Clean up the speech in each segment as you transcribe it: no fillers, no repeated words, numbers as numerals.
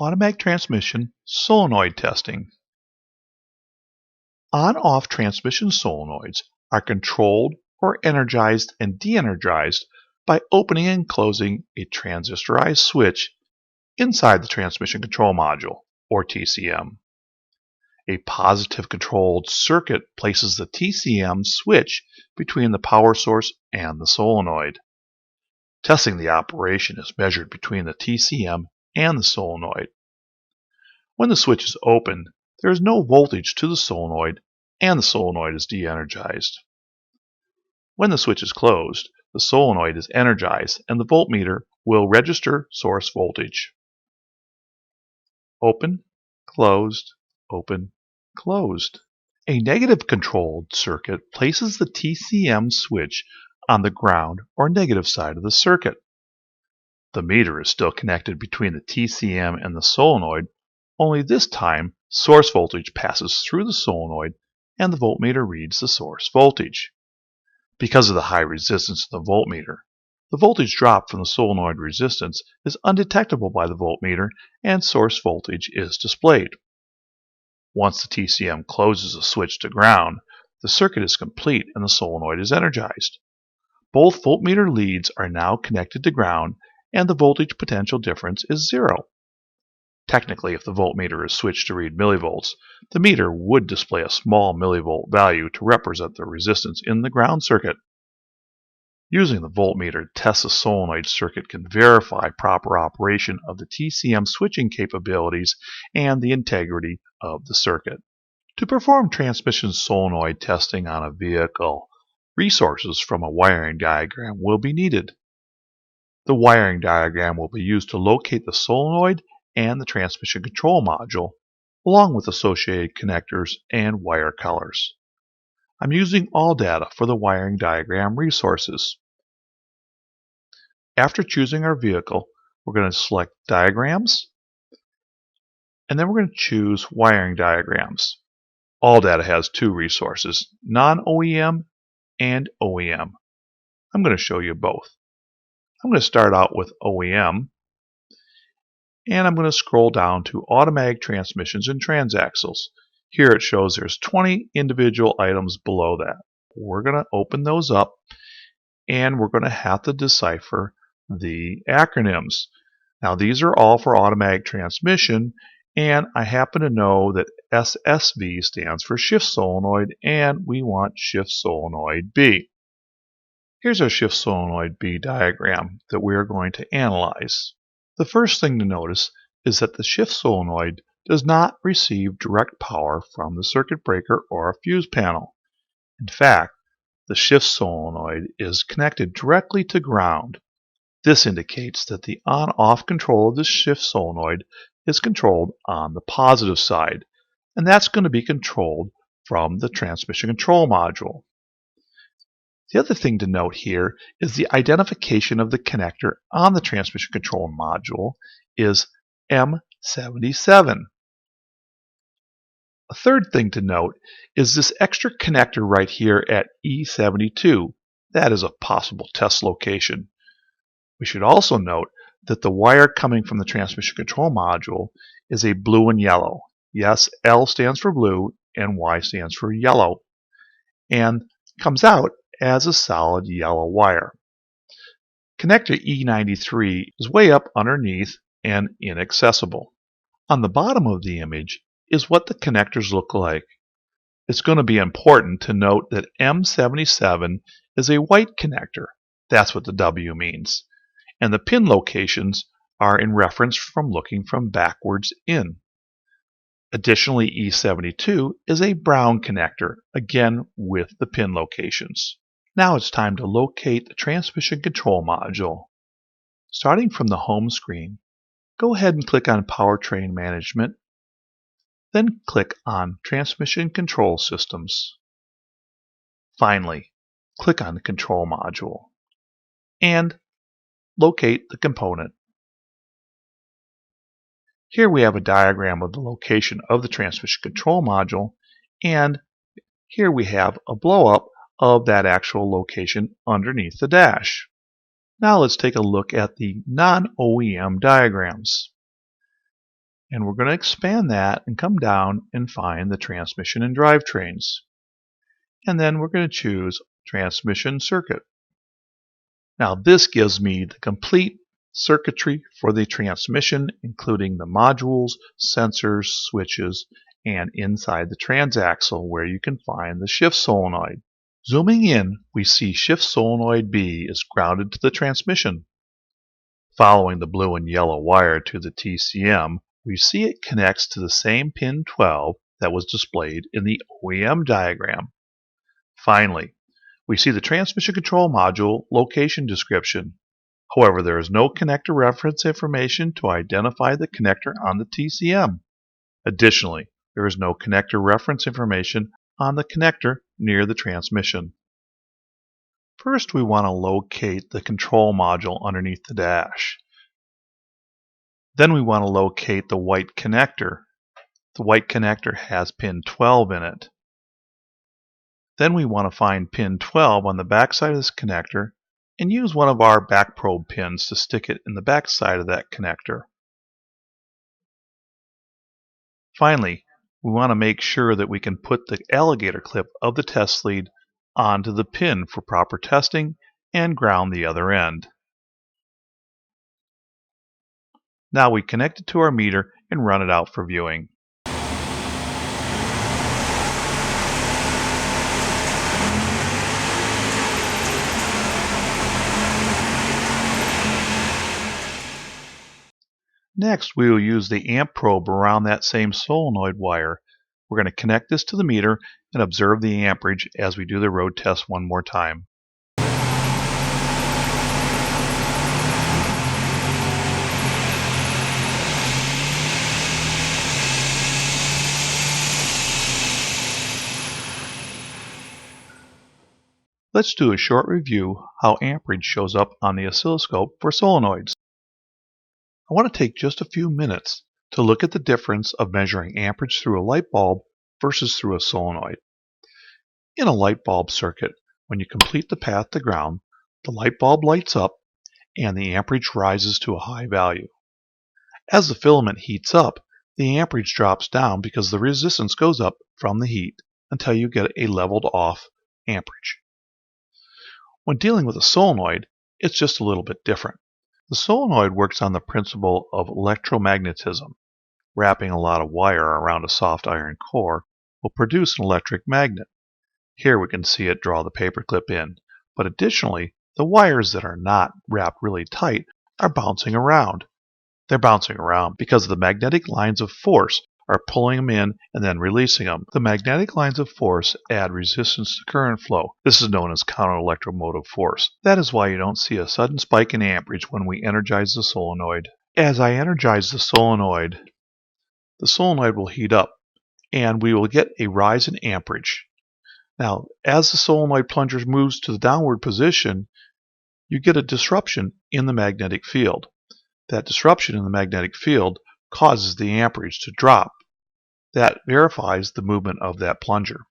Automatic transmission solenoid testing. On-off transmission solenoids are controlled or energized and de-energized by opening and closing a transistorized switch inside the transmission control module, or TCM. A positive controlled circuit places the TCM switch between the power source and the solenoid. Testing the operation is measured between the TCM and the solenoid. When the switch is open, there is no voltage to the solenoid and the solenoid is de-energized. When the switch is closed, the solenoid is energized and the voltmeter will register source voltage. Open, closed, open, closed. A negative controlled circuit places the TCM switch on the ground or negative side of the circuit. The meter is still connected between the TCM and the solenoid, only this time source voltage passes through the solenoid and the voltmeter reads the source voltage. Because of the high resistance of the voltmeter, the voltage drop from the solenoid resistance is undetectable by the voltmeter and source voltage is displayed. Once the TCM closes the switch to ground, the circuit is complete and the solenoid is energized. Both voltmeter leads are now connected to ground and the voltage potential difference is zero. Technically, if the voltmeter is switched to read millivolts, the meter would display a small millivolt value to represent the resistance in the ground circuit. Using the voltmeter to test the solenoid circuit can verify proper operation of the TCM switching capabilities and the integrity of the circuit. To perform transmission solenoid testing on a vehicle, resources from a wiring diagram will be needed. The wiring diagram will be used to locate the solenoid and the transmission control module, along with associated connectors and wire colors. I'm using all data for the wiring diagram resources. After choosing our vehicle, we're going to select Diagrams, and then we're going to choose Wiring Diagrams. All data has two resources, non-OEM and OEM. I'm going to show you both. I'm going to start out with OEM, and I'm going to scroll down to Automatic Transmissions and Transaxles. Here it shows there's 20 individual items below that. We're going to open those up, and we're going to have to decipher the acronyms. Now these are all for automatic transmission, and I happen to know that SSV stands for shift solenoid, and we want shift solenoid B. Here's our shift solenoid B diagram that we are going to analyze. The first thing to notice is that the shift solenoid does not receive direct power from the circuit breaker or a fuse panel. In fact, the shift solenoid is connected directly to ground. This indicates that the on-off control of the shift solenoid is controlled on the positive side, and that's going to be controlled from the transmission control module. The other thing to note here is the identification of the connector on the transmission control module is M77. A third thing to note is this extra connector right here at E72. That is a possible test location. We should also note that the wire coming from the transmission control module is a blue and yellow. Yes, L stands for blue and Y stands for yellow, and comes out as a solid yellow wire. Connector E93 is way up underneath and inaccessible. On the bottom of the image is what the connectors look like. It's going to be important to note that M77 is a white connector. That's what the W means. And the pin locations are in reference from looking from backwards in. Additionally, E72 is a brown connector, again with the pin locations. Now it's time to locate the transmission control module. Starting from the home screen, go ahead and click on Powertrain Management, then click on Transmission Control Systems. Finally, click on the control module and locate the component. Here we have a diagram of the location of the transmission control module, and here we have a blow-up of that actual location underneath the dash. Now let's take a look at the non-OEM diagrams. And we're going to expand that and come down and find the transmission and drivetrains. And then we're going to choose transmission circuit. Now this gives me the complete circuitry for the transmission, including the modules, sensors, switches, and inside the transaxle where you can find the shift solenoid. Zooming in, we see shift solenoid B is grounded to the transmission. Following the blue and yellow wire to the TCM, we see it connects to the same pin 12 that was displayed in the OEM diagram. Finally, we see the transmission control module location description. However, there is no connector reference information to identify the connector on the TCM. Additionally, there is no connector reference information on the connector near the transmission. First, we want to locate the control module underneath the dash. Then we want to locate the white connector. The white connector has pin 12 in it. Then we want to find pin 12 on the back side of this connector and use one of our back probe pins to stick it in the back side of that connector. Finally, we want to make sure that we can put the alligator clip of the test lead onto the pin for proper testing and ground the other end. Now we connect it to our meter and run it out for viewing. Next, we will use the amp probe around that same solenoid wire. We're going to connect this to the meter and observe the amperage as we do the road test one more time. Let's do a short review how amperage shows up on the oscilloscope for solenoids. I want to take just a few minutes to look at the difference of measuring amperage through a light bulb versus through a solenoid. In a light bulb circuit, when you complete the path to ground, the light bulb lights up and the amperage rises to a high value. As the filament heats up, the amperage drops down because the resistance goes up from the heat until you get a leveled off amperage. When dealing with a solenoid, it's just a little bit different. The solenoid works on the principle of electromagnetism. Wrapping a lot of wire around a soft iron core will produce an electric magnet. Here we can see it draw the paperclip in, but additionally, the wires that are not wrapped really tight are bouncing around. They're bouncing around because the magnetic lines of force are pulling them in and then releasing them. The magnetic lines of force add resistance to current flow. This is known as counter-electromotive force. That is why you don't see a sudden spike in amperage when we energize the solenoid. As I energize the solenoid will heat up and we will get a rise in amperage. Now, as the solenoid plunger moves to the downward position, you get a disruption in the magnetic field. That disruption in the magnetic field causes the amperage to drop. That verifies the movement of that plunger.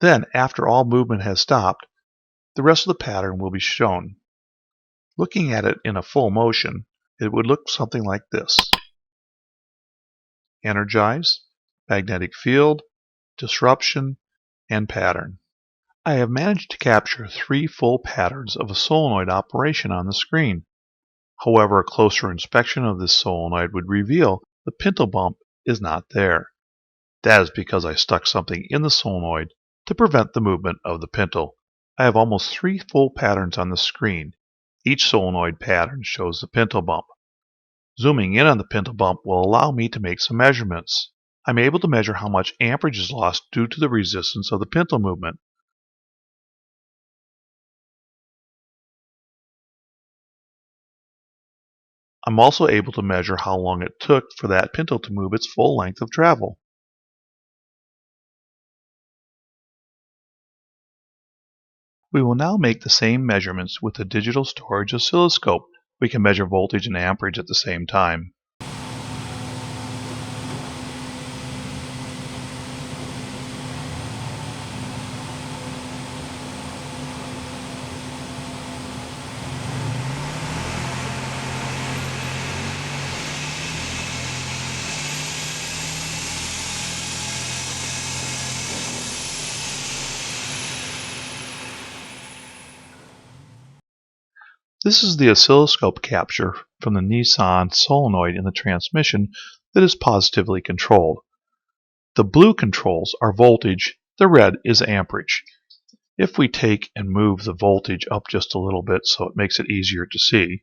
Then, after all movement has stopped, the rest of the pattern will be shown. Looking at it in a full motion, it would look something like this. Energize, magnetic field, disruption, and pattern. I have managed to capture 3 full patterns of a solenoid operation on the screen. However, a closer inspection of this solenoid would reveal the pintle bump is not there. That is because I stuck something in the solenoid to prevent the movement of the pintle. I have almost 3 full patterns on the screen. Each solenoid pattern shows the pintle bump. Zooming in on the pintle bump will allow me to make some measurements. I'm able to measure how much amperage is lost due to the resistance of the pintle movement. I'm also able to measure how long it took for that pintle to move its full length of travel. We will now make the same measurements with the digital storage oscilloscope. We can measure voltage and amperage at the same time. This is the oscilloscope capture from the Nissan solenoid in the transmission that is positively controlled. The blue controls our voltage, the red is amperage. If we take and move the voltage up just a little bit so it makes it easier to see,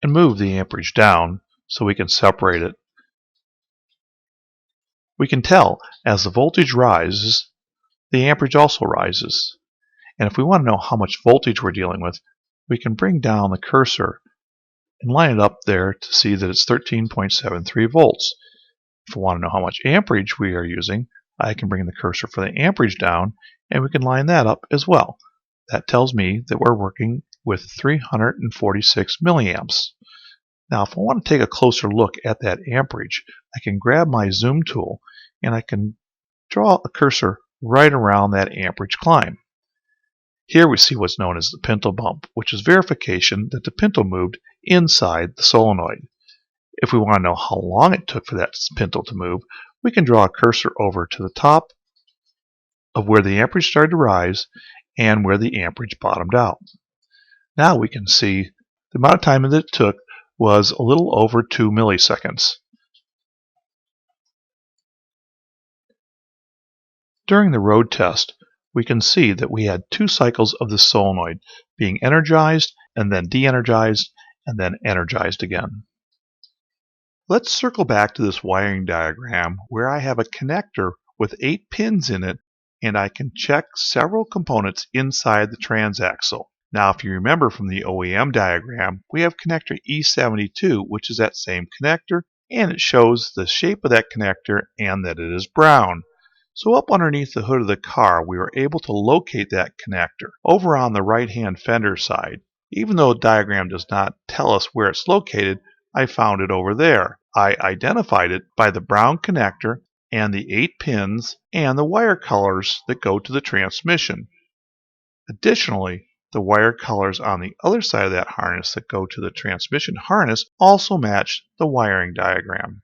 and move the amperage down so we can separate it, we can tell as the voltage rises, the amperage also rises. And if we want to know how much voltage we're dealing with, we can bring down the cursor and line it up there to see that it's 13.73 volts. If we want to know how much amperage we are using, I can bring the cursor for the amperage down and we can line that up as well. That tells me that we're working with 346 milliamps. Now if I want to take a closer look at that amperage, I can grab my zoom tool and I can draw a cursor right around that amperage climb. Here we see what's known as the Pintle Bump, which is verification that the pintle moved inside the solenoid. If we want to know how long it took for that pintle to move, we can draw a cursor over to the top of where the amperage started to rise and where the amperage bottomed out. Now we can see the amount of time that it took was a little over 2 milliseconds. During the road test, we can see that we had 2 cycles of the solenoid being energized and then de-energized and then energized again. Let's circle back to this wiring diagram where I have a connector with 8 pins in it and I can check several components inside the transaxle. Now if you remember from the OEM diagram, we have connector E72, which is that same connector, and it shows the shape of that connector and that it is brown. So up underneath the hood of the car, we were able to locate that connector over on the right-hand fender side. Even though the diagram does not tell us where it's located, I found it over there. I identified it by the brown connector and the 8 pins and the wire colors that go to the transmission. Additionally, the wire colors on the other side of that harness that go to the transmission harness also match the wiring diagram.